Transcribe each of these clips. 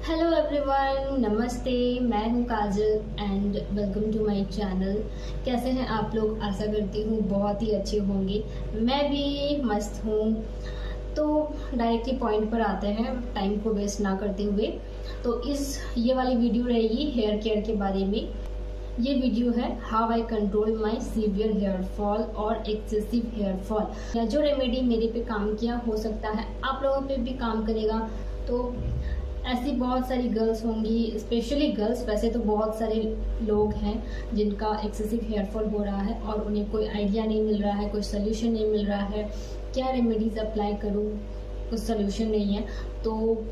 Hello everyone, नमस्ते। मैं हूं Kajal and welcome to my channel. कैसे हैं आप लोग? आशा करती हूँ बहुत ही अच्छे होंगे। मैं भी मस्त हूँ। तो डायरेक्टली पॉइंट पर आते हैं, टाइम को वेस्ट ना करते हुए। तो ये वाली वीडियो रहेगी हेयर केयर के बारे में। ये वीडियो है how I control my severe hair fall और एक्सेसिव हेयर फॉल, या जो रेमेडी मेरे पे काम किया हो सकता है आप लोगों पे भी काम करेगा। तो ऐसी बहुत सारी गर्ल्स होंगी, स्पेशली गर्ल्स, वैसे तो बहुत सारे लोग हैं जिनका एक्सेसिव हेयर फॉल हो रहा है और उन्हें कोई आइडिया नहीं मिल रहा है, कोई सोल्यूशन नहीं मिल रहा है, क्या रेमेडीज अप्लाई करूँ, कुछ सोल्यूशन नहीं है। तो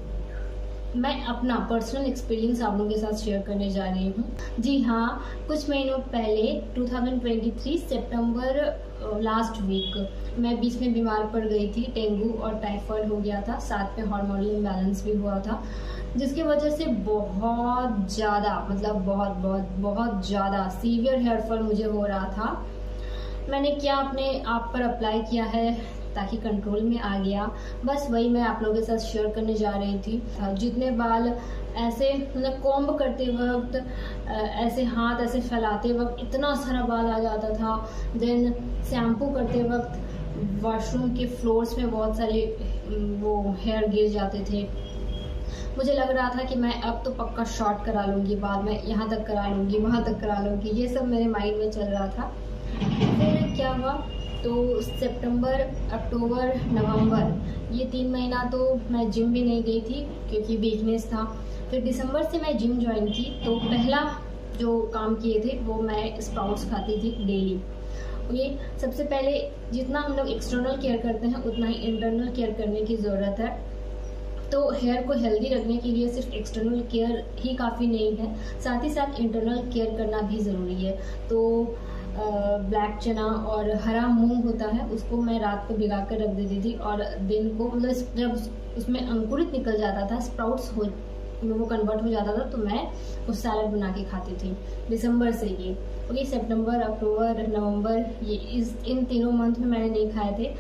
मैं अपना पर्सनल एक्सपीरियंस आप लोगों के साथ शेयर करने जा रही हूँ। जी हाँ, कुछ महीनों पहले 2023 सितंबर लास्ट वीक मैं बीच में बीमार पड़ गई थी। डेंगू और टाइफाइड हो गया था, साथ में हार्मोनल इम्बैलेंस भी हुआ था, जिसकी वजह से बहुत ज़्यादा बहुत ज़्यादा सीवियर हेयर फॉल मुझे हो रहा था। मैंने क्या अपने आप पर अप्लाई किया है ताकि कंट्रोल में आ गया, बस वही मैं आप लोगों के साथ शेयर करने जा रही थी। जितने बाल ऐसे मतलब कॉम्ब करते वक्त, ऐसे हाथ ऐसे फैलाते वक्त इतना सारा बाल आ जाता था। देन शैम्पू करते वक्त वॉशरूम के फ्लोर्स में बहुत सारे वो हेयर गिर जाते थे। मुझे लग रहा था कि मैं अब तो पक्का शॉर्ट करा लूँगी, बाद में यहाँ तक करा लूँगी, वहाँ तक करा लूँगी, ये सब मेरे माइंड में चल रहा था। फिर क्या हुआ, तो सितंबर, अक्टूबर, नवंबर, ये 3 महीना तो मैं जिम भी नहीं गई थी क्योंकि वीकनेस था। फिर दिसंबर से मैं जिम ज्वाइन की, तो पहला जो काम किए थे वो मैं स्प्राउट्स खाती थी डेली। ये सबसे पहले जितना हम लोग एक्सटर्नल केयर करते हैं उतना ही इंटरनल केयर करने की ज़रूरत है। तो हेयर को हेल्दी रखने के लिए सिर्फ एक्सटर्नल केयर ही काफ़ी नहीं है, साथ ही साथ इंटरनल केयर करना भी ज़रूरी है। तो ब्लैक चना और हरा मूंग होता है, उसको मैं रात को भिगा कर रख देती थी और दिन को मतलब जब उसमें अंकुरित निकल जाता था, स्प्राउट्स हो वो कन्वर्ट हो जाता था, तो मैं उस सैलड बना के खाती थी। दिसंबर से ये ओके, सितंबर, अक्टूबर, नवंबर, ये इन तीनों मंथ में मैंने नहीं खाए थे।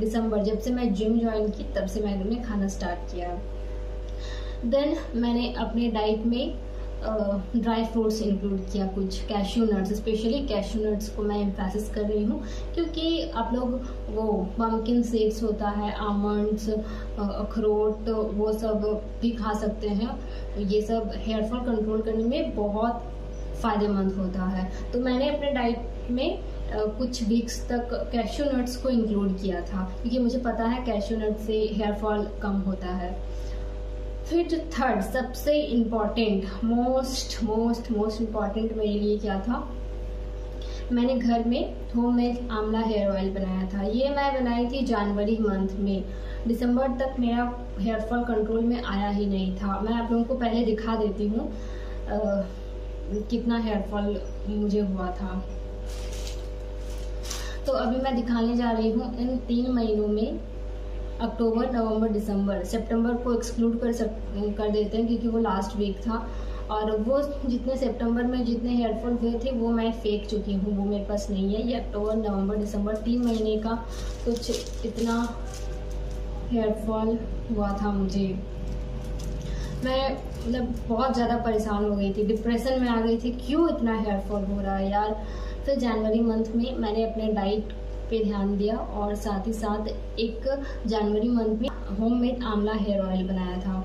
दिसंबर जब से मैं जिम ज्वाइन की तब से मैंने खाना स्टार्ट किया। देन मैंने अपने डाइट में ड्राई फ्रूट्स इंक्लूड किया, कुछ cashew nuts, specially cashew nuts को मैं एम्फेसिस कर रही हूँ क्योंकि आप लोग वो पम्पकिन सीड्स होता है, आमंड्स, अखरोट, वो सब भी खा सकते हैं। ये सब हेयर फॉल कंट्रोल करने में बहुत फ़ायदेमंद होता है। तो मैंने अपने डाइट में कुछ वीक्स तक कैश्यू नट्स को इंक्लूड किया था क्योंकि मुझे पता है कैश्यू नट से हेयर फॉल कम होता है। फिर जो थर्ड सबसे इम्पॉर्टेंट, मोस्ट इम्पॉर्टेंट मेरे लिए क्या था, मैंने घर में होममेड आंवला हेयर ऑयल बनाया था। ये मैं बनाई थी जनवरी मंथ में। दिसंबर तक मेरा हेयर फॉल कंट्रोल में आया ही नहीं था। मैं आप लोगों को पहले दिखा देती हूँ कितना हेयर फॉल मुझे हुआ था। तो अभी मैं दिखाने जा रही हूँ इन 3 महीनों में, अक्टूबर, नवंबर, दिसंबर। सितंबर को एक्सक्लूड कर देते हैं क्योंकि वो लास्ट वीक था और वो जितने सितंबर में जितने हेयरफॉल हुए थे वो मैं फेंक चुकी हूँ, वो मेरे पास नहीं है। ये अक्टूबर, नवंबर, दिसंबर 3 महीने का कुछ इतना हेयरफॉल हुआ था मुझे। मैं मतलब बहुत ज़्यादा परेशान हो गई थी, डिप्रेशन में आ गई थी, क्यों इतना हेयरफॉल हो रहा है यार। फिर जनवरी मंथ में मैंने अपने डाइट पे ध्यान दिया और साथ ही साथ एक जनवरी मंथ में होममेड आंवला हेयर ऑयल बनाया था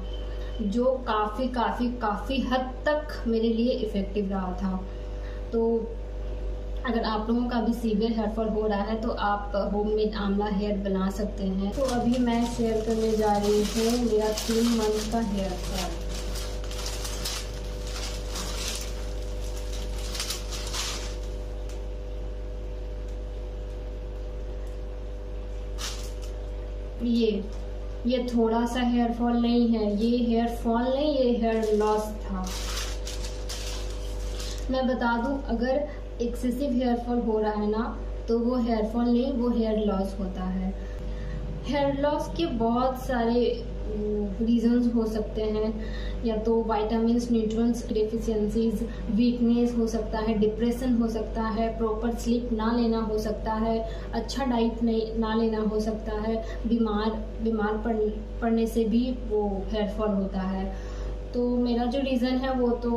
जो काफ़ी हद तक मेरे लिए इफ़ेक्टिव रहा था। तो अगर आप लोगों का भी सीवियर हेयर फॉल हो रहा है तो आप होममेड आंवला हेयर बना सकते हैं। तो अभी मैं शेयर करने जा रही हूँ मेरा 3 मंथ का हेयर फॉल। ये थोड़ा सा हेयर फॉल नहीं है, ये हेयर फॉल नहीं, ये हेयर लॉस था। मैं बता दूं, अगर एक्सेसिव हेयर फॉल हो रहा है ना तो वो हेयर फॉल नहीं, वो हेयर लॉस होता है। हेयर लॉस के बहुत सारे रीजंस हो सकते हैं, या तो वाइटामिन्स, न्यूट्रिएंट्स डेफिशिएंसीज, वीकनेस हो सकता है, डिप्रेशन हो सकता है, प्रॉपर स्लीप ना लेना हो सकता है, अच्छा डाइट नहीं ना लेना हो सकता है, बीमार पड़ने से भी वो हेयर फॉल होता है। तो मेरा जो रीज़न है वो तो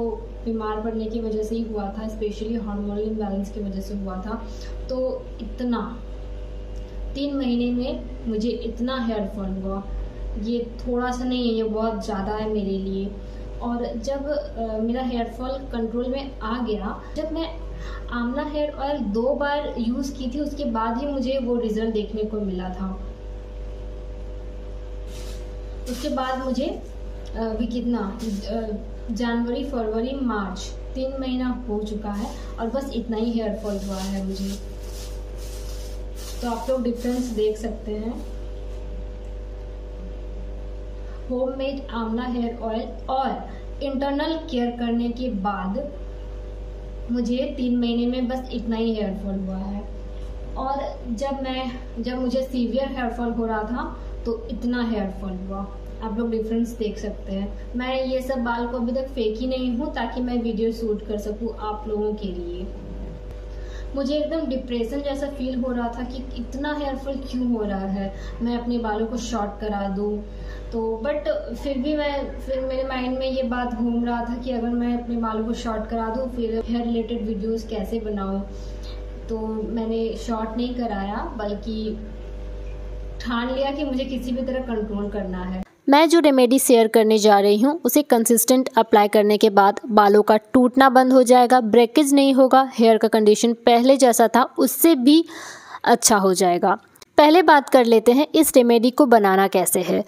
बीमार पड़ने की वजह से ही हुआ था, स्पेशली हार्मोनल इम्बैलेंस की वजह से हुआ था। तो इतना 3 महीने में मुझे इतना हेयर फॉल हुआ, ये थोड़ा सा नहीं है, ये बहुत ज़्यादा है मेरे लिए। और जब मेरा हेयर फॉल कंट्रोल में आ गया, जब मैं आंवला हेयर ऑयल 2 बार यूज़ की थी, उसके बाद ही मुझे वो रिजल्ट देखने को मिला था। उसके बाद मुझे भी कितना जनवरी, फरवरी, मार्च 3 महीना हो चुका है और बस इतना ही हेयर फॉल हुआ है मुझे। तो आप लोग डिफरेंस देख सकते हैं। होममेड आंवला हेयर ऑयल और इंटरनल केयर करने के बाद मुझे 3 महीने में बस इतना ही हेयर फॉल हुआ है। और जब मुझे सीवियर हेयर फॉल हो रहा था तो इतना हेयर फॉल हुआ। आप लोग डिफरेंस देख सकते हैं। मैं ये सब बाल को अभी तक फेंकी नहीं हूँ ताकि मैं वीडियो शूट कर सकूँ आप लोगों के लिए। मुझे एकदम डिप्रेशन जैसा फील हो रहा था कि इतना हेयर फॉल क्यों हो रहा है, मैं अपने बालों को शॉर्ट करा दूँ। तो बट फिर मेरे माइंड में ये बात घूम रहा था कि अगर मैं अपने बालों को शॉर्ट करा दूँ फिर हेयर रिलेटेड वीडियोस कैसे बनाऊँ। तो मैंने शॉर्ट नहीं कराया, बल्कि ठान लिया कि मुझे किसी भी तरह कंट्रोल करना है। मैं जो रेमेडी शेयर करने जा रही हूँ उसे कंसिस्टेंट अप्लाई करने के बाद बालों का टूटना बंद हो जाएगा, ब्रेकेज नहीं होगा, हेयर का कंडीशन पहले जैसा था उससे भी अच्छा हो जाएगा। पहले बात कर लेते हैं इस रेमेडी को बनाना कैसे है।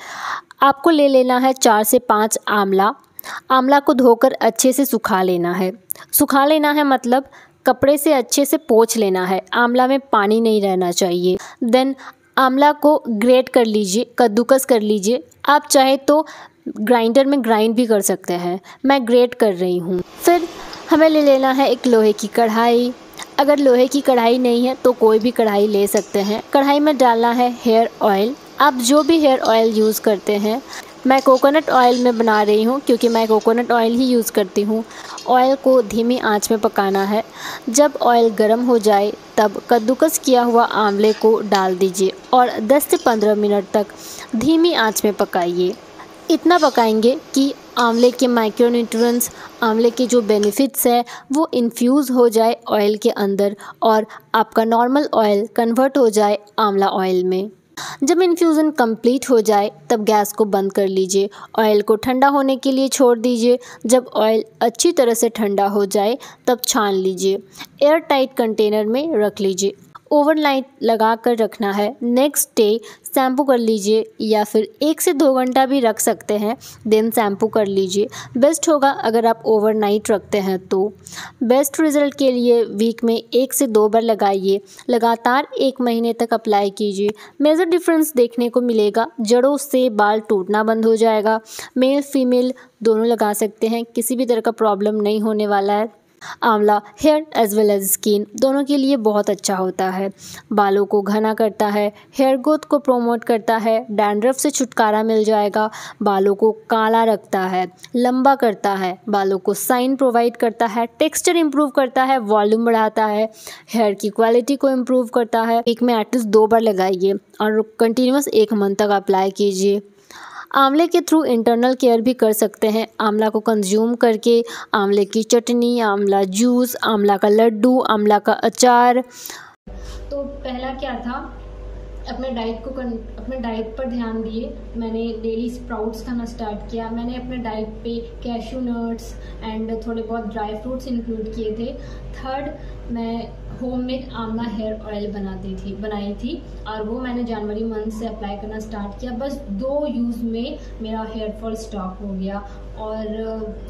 आपको ले लेना है 4 से 5 आंवला को धोकर अच्छे से सुखा लेना है। सुखा लेना है मतलब कपड़े से अच्छे से पोंछ लेना है, आंवला में पानी नहीं रहना चाहिए। देन आंवला को ग्रेट कर लीजिए, कद्दूकस कर लीजिए। आप चाहे तो ग्राइंडर में ग्राइंड भी कर सकते हैं, मैं ग्रेट कर रही हूँ। फिर हमें ले लेना है एक लोहे की कढ़ाई। अगर लोहे की कढ़ाई नहीं है तो कोई भी कढ़ाई ले सकते हैं। कढ़ाई में डालना है हेयर ऑयल। आप जो भी हेयर ऑयल यूज़ करते हैं, मैं कोकोनट ऑयल में बना रही हूँ क्योंकि मैं कोकोनट ऑयल ही यूज़ करती हूँ। ऑयल को धीमी आंच में पकाना है। जब ऑयल गर्म हो जाए तब कद्दूकस किया हुआ आंवले को डाल दीजिए और 10 से 15 मिनट तक धीमी आंच में पकाइए। इतना पकाएंगे कि आंवले के माइक्रोन्यूट्रिएंट्स, आंवले के जो बेनिफिट्स है वो इन्फ्यूज़ हो जाए ऑयल के अंदर और आपका नॉर्मल ऑयल कन्वर्ट हो जाए आंवला ऑयल में। जब इन्फ्यूज़न कंप्लीट हो जाए तब गैस को बंद कर लीजिए। ऑयल को ठंडा होने के लिए छोड़ दीजिए। जब ऑयल अच्छी तरह से ठंडा हो जाए तब छान लीजिए। एयर टाइट कंटेनर में रख लीजिए। ओवरनाइट लगा कर रखना है। नेक्स्ट डे शैम्पू कर लीजिए या फिर 1 से 2 घंटा भी रख सकते हैं, देन शैम्पू कर लीजिए। बेस्ट होगा अगर आप ओवरनाइट रखते हैं तो। बेस्ट रिजल्ट के लिए वीक में 1 से 2 बार लगाइए। लगातार 1 महीने तक अप्लाई कीजिए। मेजर डिफरेंस देखने को मिलेगा। जड़ों से बाल टूटना बंद हो जाएगा। मेल फीमेल दोनों लगा सकते हैं, किसी भी तरह का प्रॉब्लम नहीं होने वाला है। आंवला hair as well as skin दोनों के लिए बहुत अच्छा होता है। बालों को घना करता है, हेयर ग्रोथ को प्रमोट करता है, डैंड्रफ से छुटकारा मिल जाएगा, बालों को काला रखता है, लंबा करता है, बालों को शाइन प्रोवाइड करता है, टेक्सचर इंप्रूव करता है, वॉल्यूम बढ़ाता है, हेयर की क्वालिटी को इम्प्रूव करता है। एक में एटलीस्ट 2 बार लगाइए और कंटिन्यूस 1 मंथ तक अप्लाई कीजिए। आंवले के थ्रू इंटरनल केयर भी कर सकते हैं। आंवला को कंज्यूम करके आंवले की चटनी, आंवला जूस, आंवला का लड्डू, आंवला का अचार। तो पहला क्या था, अपने डाइट पर ध्यान दिए। मैंने डेली स्प्राउट्स खाना स्टार्ट किया। मैंने अपने डाइट पे कैशू नट्स एंड थोड़े बहुत ड्राई फ्रूट्स इंक्लूड किए थे। थर्ड, मैं होममेड आंवला हेयर ऑयल बनाई थी और वो मैंने जनवरी मंथ से अप्लाई करना स्टार्ट किया। बस 2 यूज़ में मेरा हेयर फॉल स्टॉप हो गया और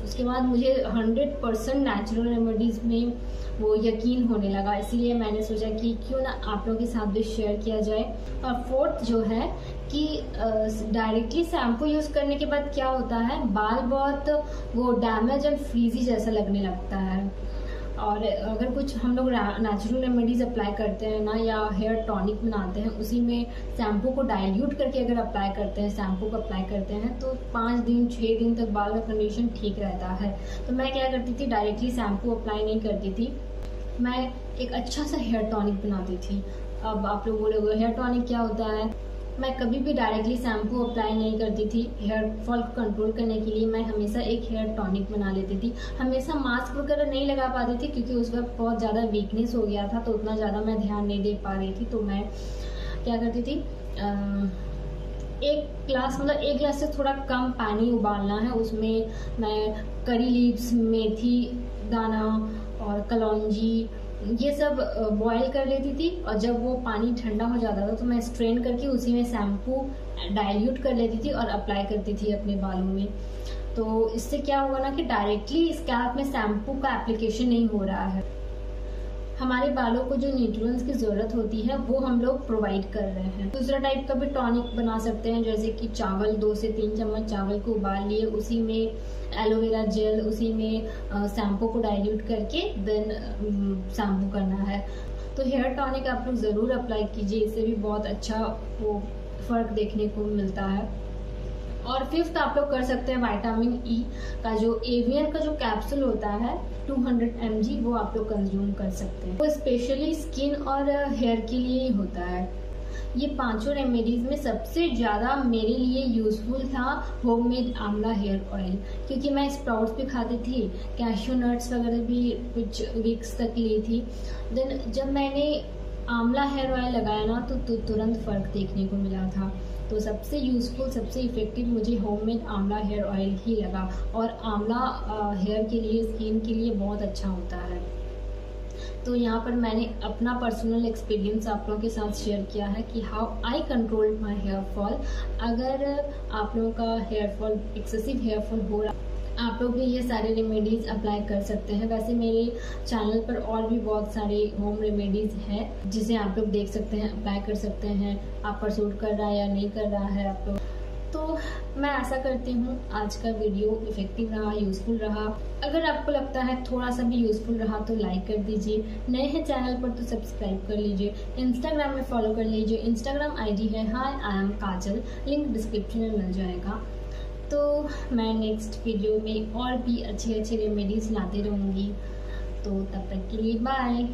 उसके बाद मुझे 100% नेचुरल रेमेडीज़ में वो यकीन होने लगा। इसीलिए मैंने सोचा कि क्यों ना आप लोगों के साथ भी शेयर किया जाए। और फोर्थ जो है कि डायरेक्टली शैम्पू यूज़ करने के बाद क्या होता है, बाल बहुत वो डैमेज एंड फ्रीजी जैसा लगने लगता है। और अगर कुछ हम लोग नेचुरल रेमेडीज अप्लाई करते हैं ना, या हेयर टॉनिक बनाते हैं, उसी में शैम्पू को डाइल्यूट करके अगर अप्लाई करते हैं, शैम्पू को अप्लाई करते हैं तो 5 दिन 6 दिन तक बाल का कंडीशन ठीक रहता है। तो मैं क्या करती थी, डायरेक्टली शैम्पू अप्लाई नहीं करती थी, मैं एक अच्छा सा हेयर टॉनिक बनाती थी। अब आप लोग बोलोगे हेयर टॉनिक क्या होता है, मैं कभी भी डायरेक्टली शैम्पू अप्लाई नहीं करती थी। हेयर फॉल को कंट्रोल करने के लिए मैं हमेशा एक हेयर टॉनिक बना लेती थी। हमेशा मास्क वगैरह नहीं लगा पाती थी क्योंकि उस वक्त बहुत ज़्यादा वीकनेस हो गया था, तो उतना ज़्यादा मैं ध्यान नहीं दे पा रही थी। तो मैं क्या करती थी, एक गिलास से थोड़ा कम पानी उबालना है, उसमें मैं करी लीव्स, मेथी दाना और कलौंजी ये सब बॉईल कर लेती थी, और जब वो पानी ठंडा हो जाता था तो मैं स्ट्रेन करके उसी में शैम्पू डाइल्यूट कर लेती थी और अप्लाई करती थी अपने बालों में। तो इससे क्या होगा ना कि डायरेक्टली स्कैल्प में शैम्पू का एप्लीकेशन नहीं हो रहा है। हमारे बालों को जो न्यूट्रिएंट्स की ज़रूरत होती है वो हम लोग प्रोवाइड कर रहे हैं। दूसरा टाइप का भी टॉनिक बना सकते हैं, जैसे कि चावल 2 से 3 चम्मच चावल को उबाल लिए, उसी में एलोवेरा जेल, उसी में शैम्पू को डाइल्यूट करके देन शैम्पू करना है। तो हेयर टॉनिक आप लोग ज़रूर अप्लाई कीजिए, इससे भी बहुत अच्छा वो फ़र्क देखने को मिलता है। और फिफ्थ आप लोग कर सकते हैं विटामिन ई का जो एवियन का जो कैप्सूल होता है 200 mg, वो आप लोग कंज्यूम कर सकते हैं। वो स्पेशली स्किन और हेयर के लिए ही होता है। ये 5 रेमेडीज में सबसे ज़्यादा मेरे लिए यूजफुल था होममेड आंवला हेयर ऑयल, क्योंकि मैं स्प्राउट्स भी खाती थी, कैश्यू नट्स वगैरह भी कुछ वीक्स तक ली थी। देन जब मैंने आंवला हेयर ऑयल लगाया ना तो तुरंत फ़र्क देखने को मिला था। तो सबसे यूज़फुल, सबसे इफ़ेक्टिव मुझे होममेड आंवला हेयर ऑयल ही लगा, और आंवला हेयर के लिए, स्किन के लिए बहुत अच्छा होता है। तो यहाँ पर मैंने अपना पर्सनल एक्सपीरियंस आप लोगों के साथ शेयर किया है कि how I controlled my hair fall. अगर आप लोगों का hair fall, excessive hair fall हो रहा, आप लोग भी ये सारे रेमेडीज़ अप्लाई कर सकते हैं। वैसे मेरे चैनल पर और भी बहुत सारे होम रेमेडीज़ हैं जिसे आप लोग देख सकते हैं, अप्लाई कर सकते हैं। आप पर सूट कर रहा है या नहीं कर रहा है आप लोग। तो मैं आशा करती हूँ आज का वीडियो इफेक्टिव रहा, यूज़फुल रहा। अगर आपको लगता है थोड़ा सा भी यूज़फुल रहा तो लाइक कर दीजिए। नए हैं चैनल पर तो सब्सक्राइब कर लीजिए। इंस्टाग्राम में फॉलो कर लीजिए। इंस्टाग्राम आईडी है hi I am Kajal, link description में मिल जाएगा। तो मैं नेक्स्ट वीडियो में और भी अच्छे अच्छे रेमेडीज़ लाते रहूँगी। तो तब तक के लिए बाय।